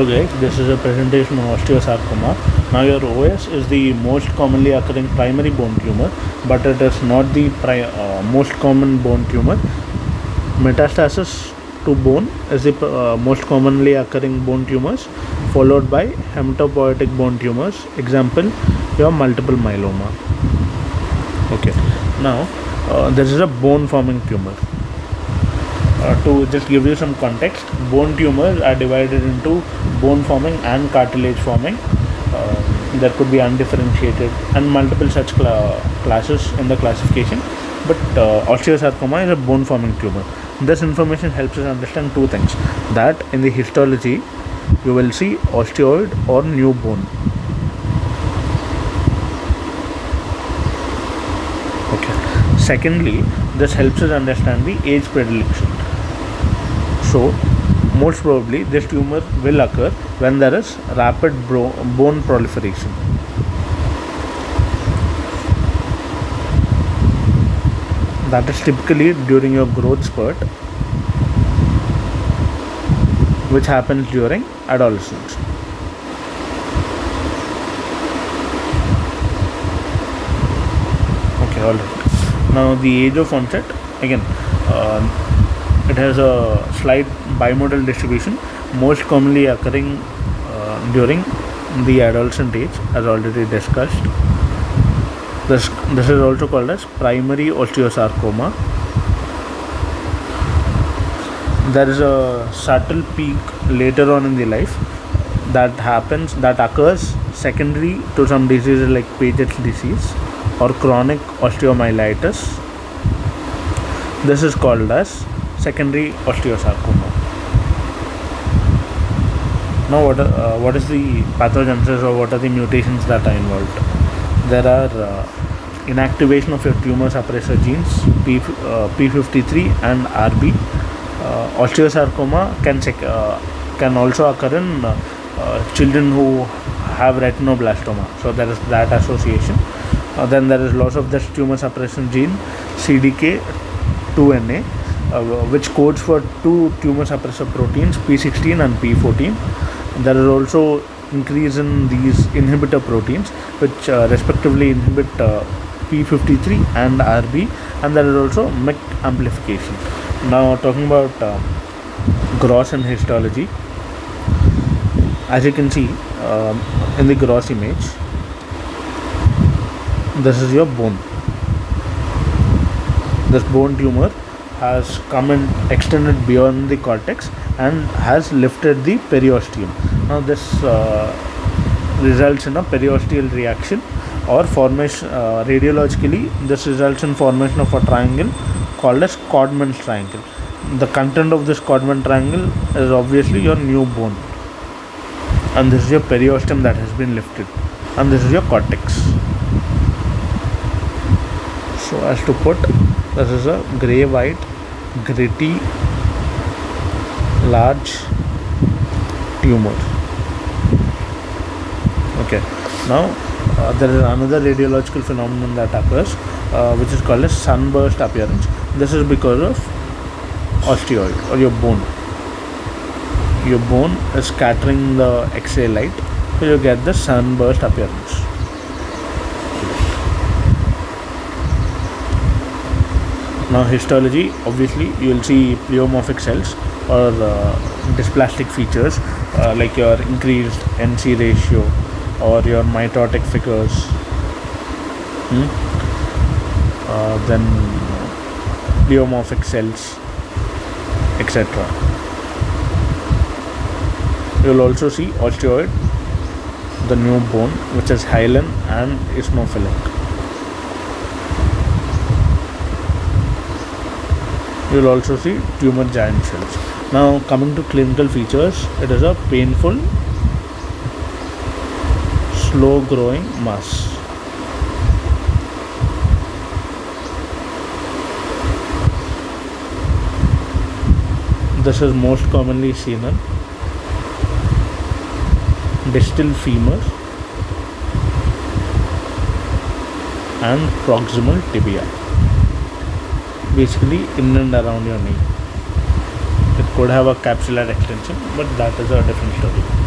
Okay, this is a presentation of osteosarcoma. Now your OS is the most commonly occurring primary bone tumor, but it is not the most common bone tumor. Metastasis to bone is the most commonly occurring bone tumors, followed by hematopoietic bone tumors. Example, your multiple myeloma. Okay, now this is a bone forming tumor. To just give you some context, bone tumors are divided into bone forming and cartilage forming. There could be undifferentiated and multiple such classes in the classification, but osteosarcoma is a bone forming tumor. This information helps us understand two things: that in the histology you will see osteoid or new bone. Okay. Secondly, this helps us understand the age predilection. So, most probably this tumor will occur when there is rapid bone proliferation. That is typically during your growth spurt, which happens during adolescence. Okay, alright. Now the age of onset, again, it has a slight bimodal distribution, most commonly occurring during the adolescent age, as already discussed. This is also called as primary osteosarcoma. There is a subtle peak later on in the life that occurs secondary to some diseases like Paget's disease or chronic osteomyelitis. This is called as secondary osteosarcoma. Now what is the pathogenesis, or what are the mutations that are involved? There are inactivation of your tumor suppressor genes P53 and RB. Osteosarcoma can also occur in children who have retinoblastoma, so there is that association. Then there is loss of this tumor suppression gene CDK2NA, which codes for two tumor suppressor proteins P16 and P14. There is also increase in these inhibitor proteins, which respectively inhibit P53 and RB, and there is also MET amplification. Now talking about gross and histology, as you can see in the gross image, this is your bone. This bone tumor has come and extended beyond the cortex and has lifted the periosteum. Now this results in a periosteal reaction or formation. Radiologically, this results in formation of a triangle called as Codman's triangle. The content of this Codman triangle is obviously your new bone, and this is your periosteum that has been lifted, and this is your cortex. So as to put, this is a grey white, gritty, large tumor. Okay, now there is another radiological phenomenon that occurs, which is called as sunburst appearance. This is because of osteoid or your bone. Your bone is scattering the X-ray light, so you get the sunburst appearance. Now histology, obviously you will see pleomorphic cells or dysplastic features like your increased NC ratio or your mitotic figures, then pleomorphic cells, etc. You will also see osteoid, the new bone, which is hyaline and eosinophilic. You will also see tumor giant cells. Now coming to clinical features, it is a painful, slow growing mass. This is most commonly seen in distal femur and proximal tibia, basically in and around your knee. It could have a capsular extension, but that is a different story.